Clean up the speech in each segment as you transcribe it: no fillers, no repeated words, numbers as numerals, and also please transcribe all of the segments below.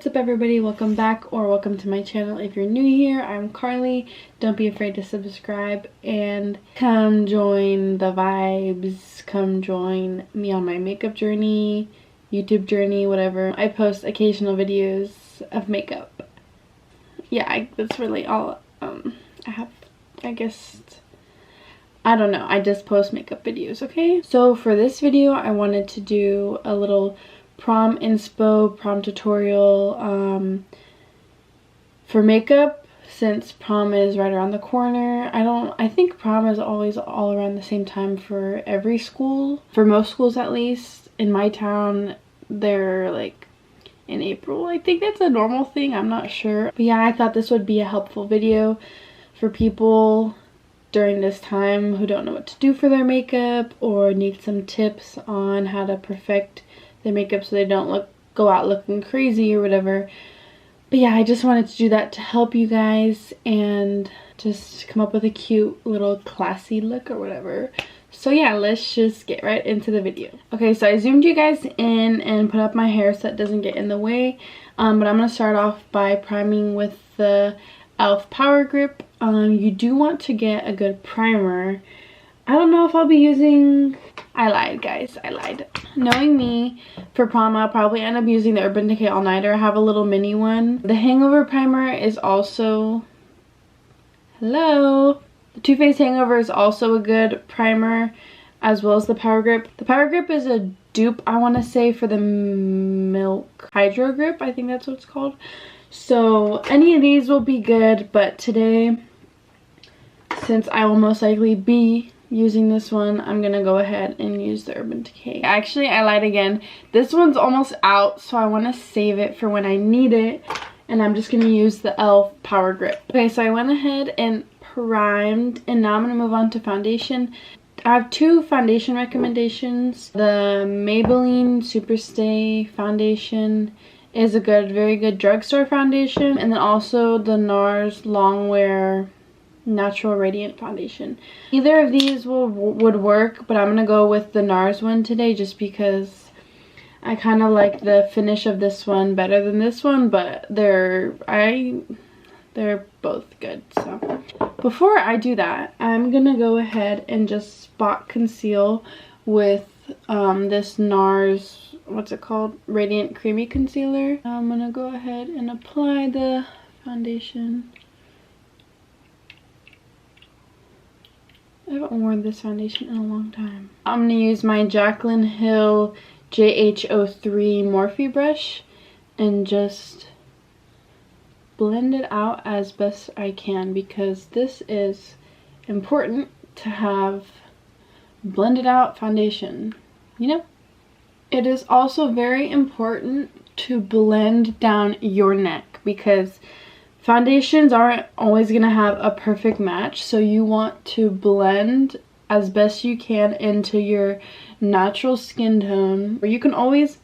What's up everybody, welcome back or welcome to my channel. If you're new here, I'm Carly. Don't be afraid to subscribe and come join the vibes. Come join me on my makeup journey, YouTube journey, whatever. I post occasional videos of makeup. Yeah, that's really all I guess, I don't know, I just post makeup videos, okay? So for this video, I wanted to do a little prom inspo, prom tutorial for makeup, since prom is right around the corner. I think prom is always all around the same time for every school, for most schools at least. In my town, they're like in April. I think that's a normal thing, I'm not sure. But yeah, I thought this would be a helpful video for people during this time who don't know what to do for their makeup or need some tips on how to perfect their makeup so they don't go out looking crazy or whatever. But yeah, I just wanted to do that to help you guys and just come up with a cute little classy look or whatever. So yeah, let's just get right into the video. Okay, so I zoomed you guys in and put up my hair so it doesn't get in the way. But I'm going to start off by priming with the e.l.f. Power Grip. You do want to get a good primer. I don't know if I'll be using... I lied, guys. I lied. Knowing me, for prom, I'll probably end up using the Urban Decay All Nighter. I have a little mini one. The Hangover Primer is also... Hello? The Too Faced Hangover is also a good primer, as well as the Power Grip. The Power Grip is a dupe, I want to say, for the Milk Hydro Grip. I think that's what it's called. So any of these will be good, but today, since I will most likely be using this one, I'm gonna go ahead and use the Urban Decay. Actually, I lied again. This one's almost out, so I want to save it for when I need it, and I'm just gonna use the e.l.f. Power Grip. Okay, so I went ahead and primed, and now I'm gonna move on to foundation. I have two foundation recommendations. The Maybelline Superstay foundation is a very good drugstore foundation, and then also the NARS Longwear Natural Radiant foundation. Either of these would work, but I'm gonna go with the NARS one today just because I kind of like the finish of this one better than this one, but they're both good. So before I do that, I'm gonna go ahead and just spot conceal with this NARS, what's it called, Radiant Creamy Concealer. I'm gonna go ahead and apply the foundation. I haven't worn this foundation in a long time. I'm gonna use my Jaclyn Hill JH03 Morphe brush and just blend it out as best I can, because this is important to have blended out foundation, you know? It is also very important to blend down your neck, because foundations aren't always going to have a perfect match, so you want to blend as best you can into your natural skin tone. Or you can always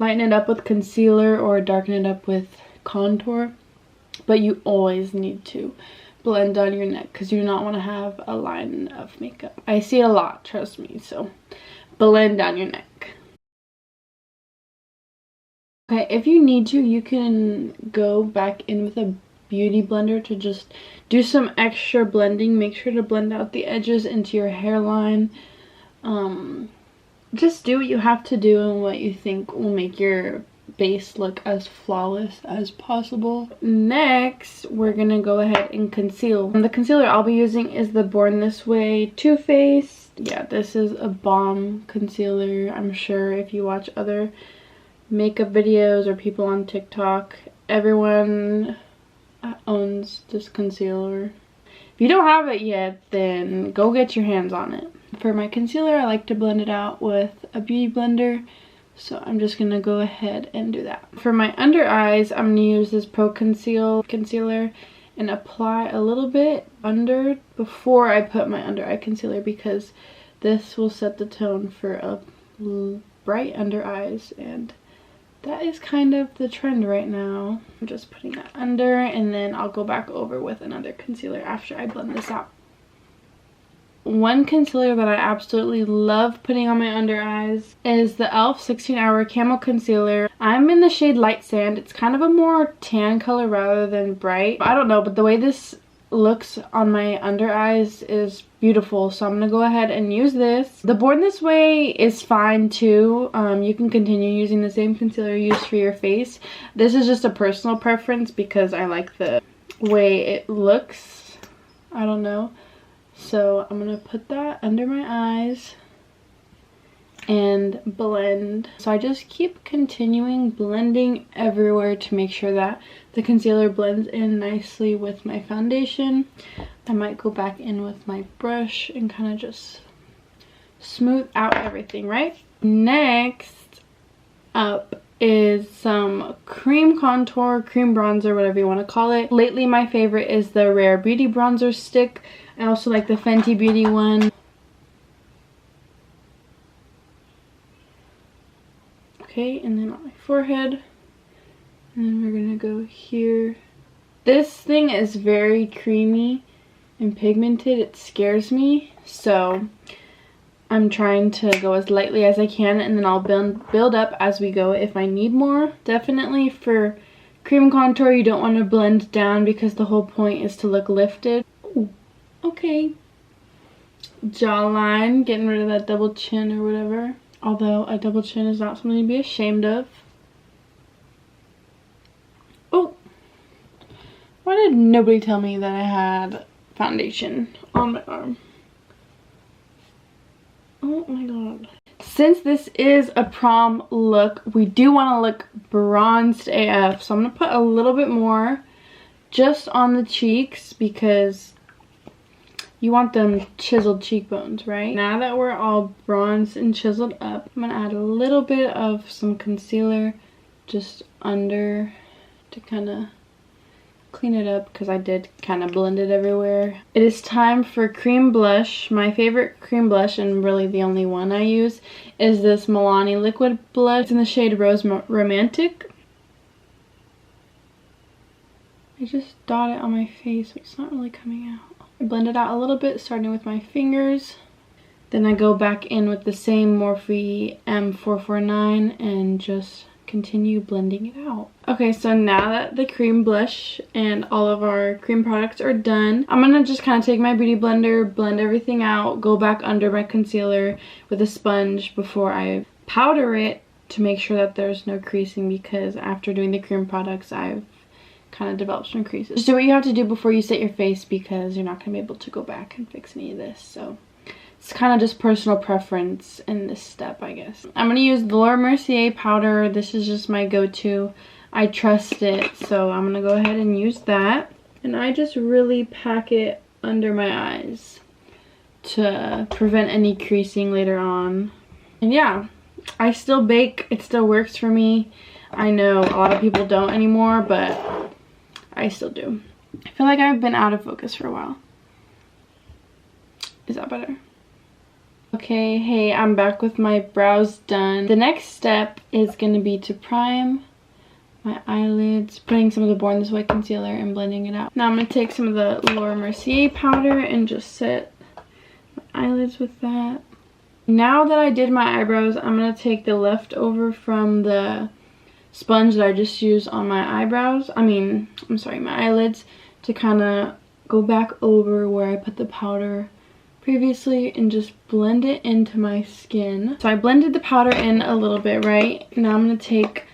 lighten it up with concealer or darken it up with contour, but you always need to blend down your neck because you do not want to have a line of makeup. I see it a lot, trust me, so blend down your neck. Okay, if you need to, you can go back in with a beauty blender to just do some extra blending. Make sure to blend out the edges into your hairline. Just do what you have to do and what you think will make your base look as flawless as possible. Next, we're gonna go ahead and conceal. And the concealer I'll be using is the Born This Way Too Faced. Yeah, this is a bomb concealer. I'm sure if you watch other makeup videos or people on TikTok, everyone owns this concealer. If you don't have it yet, then go get your hands on it. For my concealer, I like to blend it out with a beauty blender, so I'm just gonna go ahead and do that. For my under eyes, I'm gonna use this Pro Conceal concealer and apply a little bit under before I put my under eye concealer, because this will set the tone for a bright under eyes, and that is kind of the trend right now. I'm just putting that under, and then I'll go back over with another concealer after I blend this out. one concealer that I absolutely love putting on my under eyes is the e.l.f. 16-Hour Camo Concealer. I'm in the shade Light Sand. It's kind of a more tan color rather than bright. I don't know, but the way this looks on my under eyes is beautiful, so I'm gonna go ahead and use this. The Born This Way is fine too. You can continue using the same concealer you use for your face. This is just a personal preference because I like the way it looks. I don't know. So I'm gonna put that under my eyes and blend. So I just keep continuing blending everywhere to make sure that the concealer blends in nicely with my foundation. I might go back in with my brush and kind of just smooth out everything, right? Next up is some cream contour, cream bronzer, whatever you want to call it. Lately my favorite is the Rare Beauty bronzer stick. I also like the Fenty Beauty one. Okay, and then on my forehead. And then we're gonna go here. This thing is very creamy and pigmented. It scares me, so I'm trying to go as lightly as I can, and then I'll build up as we go if I need more. Definitely for cream contour, you don't want to blend down because the whole point is to look lifted. Ooh, okay. Jawline, getting rid of that double chin or whatever. Although a double chin is not something to be ashamed of. Oh, why did nobody tell me that I had foundation on my arm? Oh my god. Since this is a prom look, we do want to look bronzed AF. So I'm going to put a little bit more just on the cheeks because you want them chiseled cheekbones, right? Now that we're all bronzed and chiseled up, I'm going to add a little bit of some concealer just under to kind of clean it up because I did kind of blend it everywhere. It is time for cream blush. My favorite cream blush, and really the only one I use, is this Milani liquid blush. It's in the shade Rose Romantic. I just dot it on my face, but it's not really coming out. I blend it out a little bit, starting with my fingers. Then I go back in with the same Morphe M449 and just continue blending it out. Okay, so now that the cream blush and all of our cream products are done, I'm gonna just kind of take my beauty blender, blend everything out, go back under my concealer with a sponge before I powder it to make sure that there's no creasing, because after doing the cream products I've kind of developed some creases. Just do what you have to do before you set your face because you're not gonna be able to go back and fix any of this. So it's kind of just personal preference in this step, I guess. I'm going to use the Laura Mercier powder. This is just my go-to. I trust it, so I'm going to go ahead and use that. And I just really pack it under my eyes to prevent any creasing later on. And yeah, I still bake. It still works for me. I know a lot of people don't anymore, but I still do. I feel like I've been out of focus for a while. Is that better? Okay, hey, I'm back with my brows done. The next step is going to be to prime my eyelids, putting some of the Born This Way concealer and blending it out. Now I'm going to take some of the Laura Mercier powder and just set my eyelids with that. Now that I did my eyebrows, I'm going to take the leftover from the sponge that I just used on my eyebrows. my eyelids, to kind of go back over where I put the powder previously and just blend it into my skin. So I blended the powder in a little bit, right? Now I'm going to take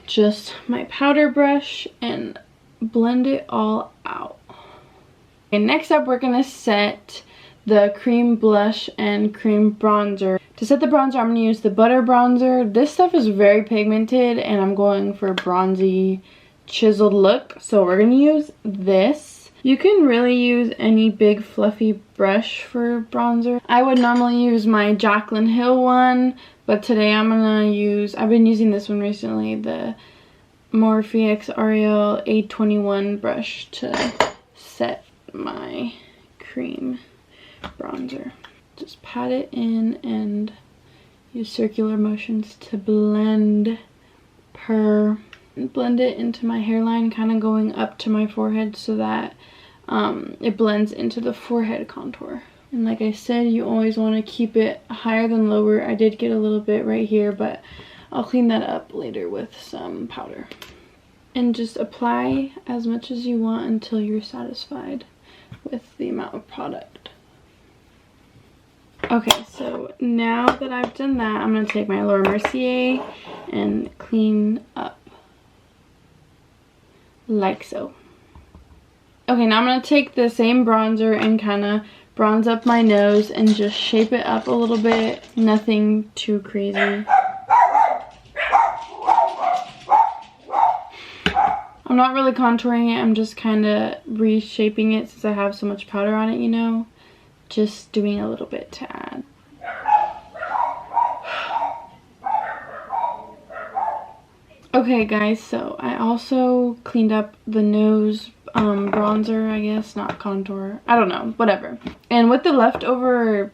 just my powder brush and blend it all out. And next up, we're going to set the cream blush and cream bronzer. To set the bronzer, I'm going to use the Butter Bronzer. This stuff is very pigmented and I'm going for a bronzy, chiseled look. So we're going to use this. You can really use any big fluffy brush for bronzer. I would normally use my Jaclyn Hill one, but today I've been using this one recently, the Morphe X Ariel A21 brush to set my cream bronzer. Just pat it in and use circular motions to blend blend it into my hairline, kind of going up to my forehead so that it blends into the forehead contour And like I said, you always want to keep it higher than lower. I did get a little bit right here, but I'll clean that up later with some powder. And just apply as much as you want until you're satisfied with the amount of product. Okay, so now that I've done that, I'm going to take my Laura Mercier and clean up like so. Okay, now I'm going to take the same bronzer and kind of bronze up my nose and just shape it up a little bit. Nothing too crazy. I'm not really contouring it, I'm just kind of reshaping it since I have so much powder on it, you know. Just doing a little bit to add. Okay guys, so I also cleaned up the nose bronzer, I guess, not contour. I don't know, whatever. And with the leftover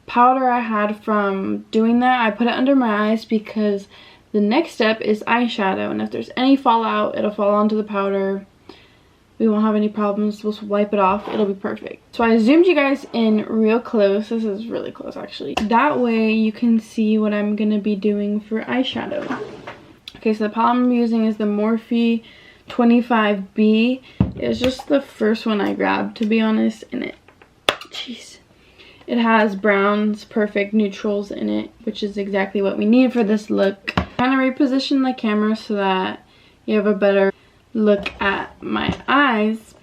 powder I had from doing that, I put it under my eyes because the next step is eyeshadow, and if there's any fallout, it'll fall onto the powder. We won't have any problems. We'll wipe it off. It'll be perfect. So I zoomed you guys in real close. This is really close, actually. That way you can see what I'm going to be doing for eyeshadow. Okay, so the palette I'm using is the Morphe 25B. It was just the first one I grabbed, to be honest, and it has browns, perfect neutrals in it, which is exactly what we need for this look. Kind of reposition the camera so that you have a better look at my eyes.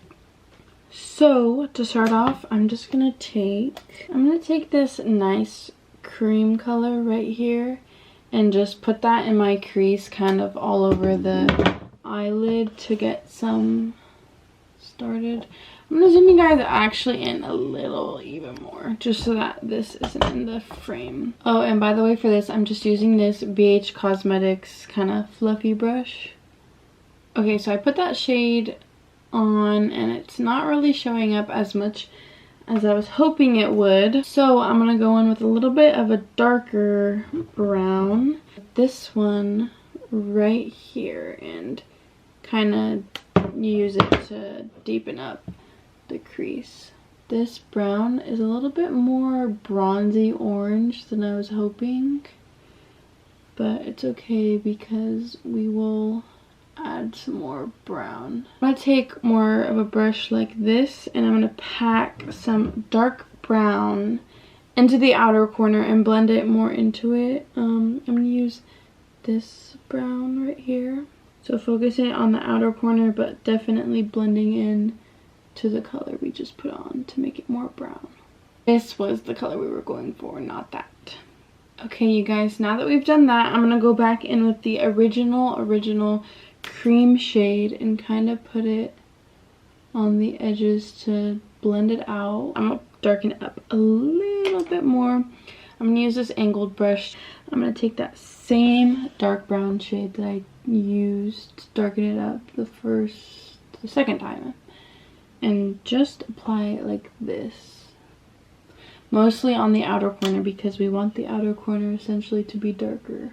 So to start off, I'm gonna take this nice cream color right here and just put that in my crease, kind of all over the eyelid to get some started. I'm gonna zoom you guys actually in a little even more, just so that this isn't in the frame. Oh, and by the way, for this, I'm just using this BH Cosmetics kind of fluffy brush. Okay, so I put that shade on, and it's not really showing up as much as I was hoping it would. So I'm gonna go in with a little bit of a darker brown. This one right here, and kind of use it to deepen up the crease. This brown is a little bit more bronzy orange than I was hoping, but it's okay because we will add some more brown. I'm going to take more of a brush like this, and I'm going to pack some dark brown into the outer corner and blend it more into it. I'm going to use this brown right here. So focusing on the outer corner, but definitely blending in to the color we just put on to make it more brown. This was the color we were going for, not that. Okay, you guys, now that we've done that, I'm going to go back in with the original cream shade and kind of put it on the edges to blend it out. I'm going to darken it up a little bit more. I'm going to use this angled brush. I'm going to take that same dark brown shade that I used to darken it up the second time, and just apply it like this, mostly on the outer corner because we want the outer corner essentially to be darker.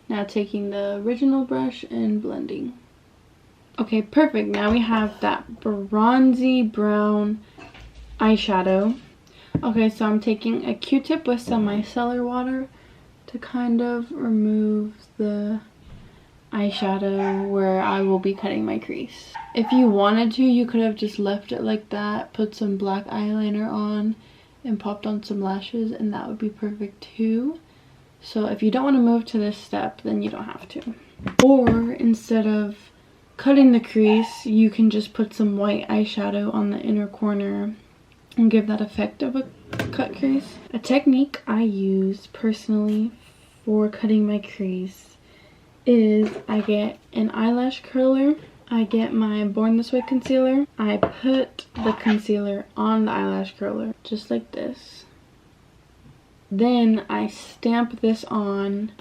Now taking the original brush and blending. Okay, perfect. Now we have that bronzy brown eyeshadow. Okay, so I'm taking a Q-tip with some micellar water to kind of remove the eyeshadow where I will be cutting my crease. If you wanted to, you could have just left it like that, put some black eyeliner on, and popped on some lashes, and that would be perfect too. So if you don't want to move to this step, then you don't have to. Or instead of cutting the crease, you can just put some white eyeshadow on the inner corner and give that effect of a cut crease. A technique I use personally for cutting my crease is I get an eyelash curler, I get my Born This Way concealer, I put the concealer on the eyelash curler just like this. Then I stamp this on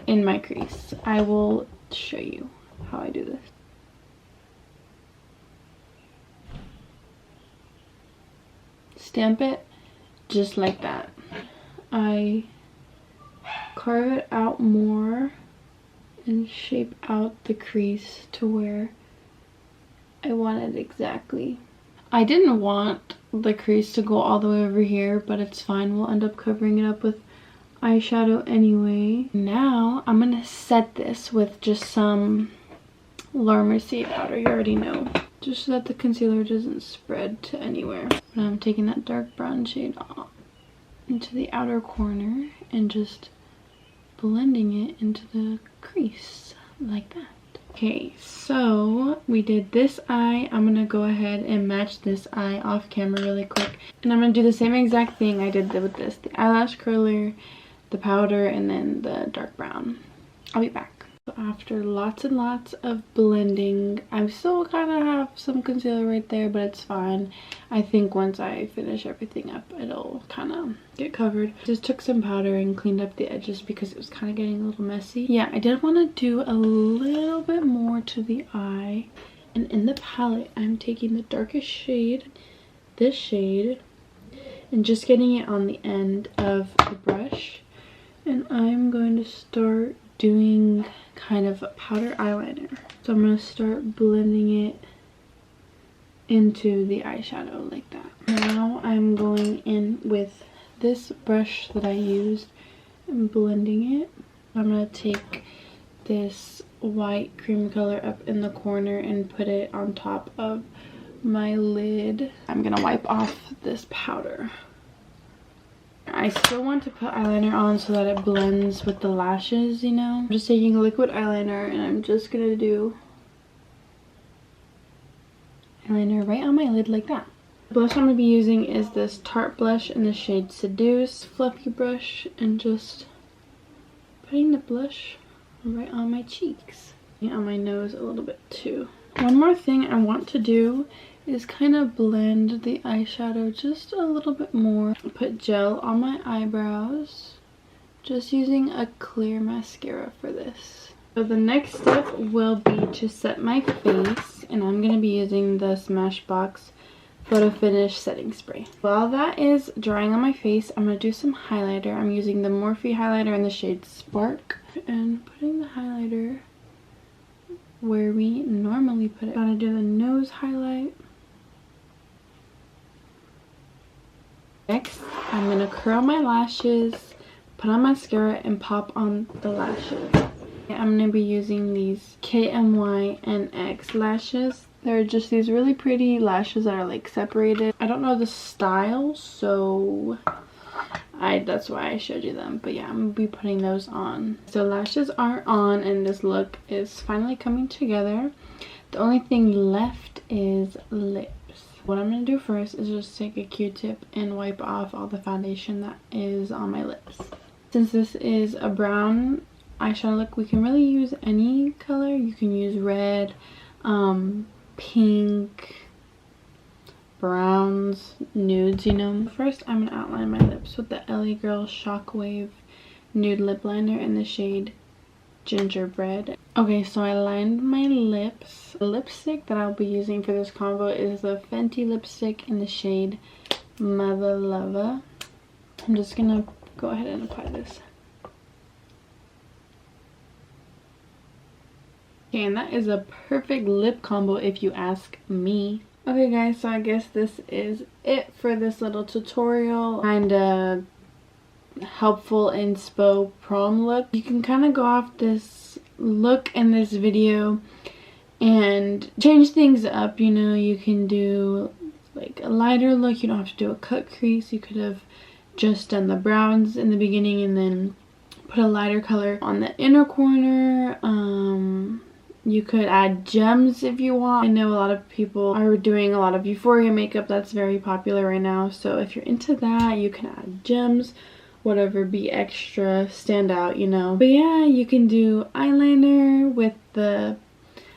in my crease. I will show you how I do this. Stamp it just like that. I carve it out more and shape out the crease to where I want it exactly. I didn't want the crease to go all the way over here, but it's fine. We'll end up covering it up with eyeshadow anyway. Now I'm gonna set this with just some Laura Mercier powder. You already know, just so that the concealer doesn't spread to anywhere. And I'm taking that dark brown shade off into the outer corner and just blending it into the crease like that. Okay, so we did this eye. I'm gonna go ahead and match this eye off camera really quick, and I'm gonna do the same exact thing I did with this: the eyelash curler, the powder, and then the dark brown. I'll be back. So after lots and lots of blending, I still kind of have some concealer right there, but it's fine. I think once I finish everything up, it'll kind of get covered. Just took some powder and cleaned up the edges because it was kind of getting a little messy. Yeah, I did want to do a little bit more to the eye. And in the palette, I'm taking the darkest shade, this shade, and just getting it on the end of the brush. And I'm going to start doing kind of a powder eyeliner. So I'm going to start blending it into the eyeshadow like that. Now I'm going in with this brush that I used and blending it. I'm going to take this white cream color up in the corner and put it on top of my lid. I'm going to wipe off this powder. I still want to put eyeliner on so that it blends with the lashes, you know. I'm just taking liquid eyeliner and I'm just going to do eyeliner right on my lid like that. The blush I'm going to be using is this Tarte blush in the shade Seduce Fluffy Brush, and just putting the blush right on my cheeks and on my nose a little bit too. One more thing I want to do is kind of blend the eyeshadow just a little bit more. Put gel on my eyebrows, just using a clear mascara for this. So the next step will be to set my face, and I'm going to be using the Smashbox Photo Finish Setting Spray. While that is drying on my face, I'm going to do some highlighter. I'm using the Morphe highlighter in the shade Spark, and putting the highlighter where we normally put it. I'm going to do the nose highlight. Next, I'm going to curl my lashes, put on mascara, and pop on the lashes. I'm going to be using these KMY NX lashes. They're just these really pretty lashes that are like separated. I don't know the style, so that's why I showed you them. But yeah, I'm going to be putting those on. So lashes are on and this look is finally coming together. The only thing left is lips. What I'm going to do first is just take a Q-tip and wipe off all the foundation that is on my lips. Since this is a brown eyeshadow look, we can really use any color. You can use red, pink, browns, nudes, you know. First, I'm going to outline my lips with the LA Girl Shockwave Nude Lip Liner in the shade Gingerbread. Okay, so I lined my lips. The lipstick that I'll be using for this combo is the Fenty lipstick in the shade Mother Lover. I'm just gonna go ahead and apply this. Okay, and that is a perfect lip combo if you ask me. Okay guys, so I guess this is it for this little tutorial. Kinda helpful inspo prom look. You can kind of go off this look in this video and change things up, you know. You can do like a lighter look. You don't have to do a cut crease. You could have just done the browns in the beginning and then put a lighter color on the inner corner. You could add gems if you want. I know a lot of people are doing a lot of Euphoria makeup. That's very popular right now, so if you're into that, you can add gems, whatever, be extra, stand out, you know. But yeah, you can do eyeliner with the,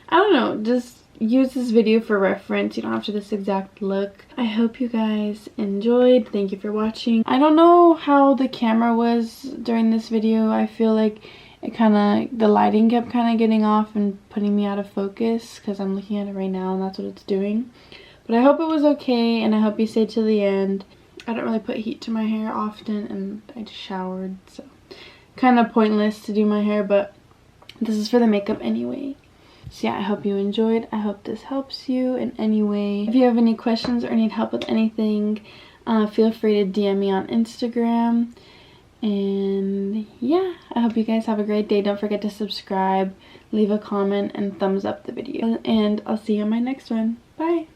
I don't know, just use this video for reference. You don't have to do this exact look. I hope you guys enjoyed. Thank you for watching. I don't know how the camera was during this video. I feel like it the lighting kept kind of getting off and putting me out of focus because I'm looking at it right now and that's what it's doing. But I hope it was okay, and I hope you stayed to the end. I don't really put heat to my hair often, and I just showered, so kind of pointless to do my hair, but this is for the makeup anyway. So yeah, I hope you enjoyed. I hope this helps you in any way. If you have any questions or need help with anything, feel free to DM me on Instagram. And yeah, I hope you guys have a great day. Don't forget to subscribe, leave a comment, and thumbs up the video. And I'll see you on my next one. Bye!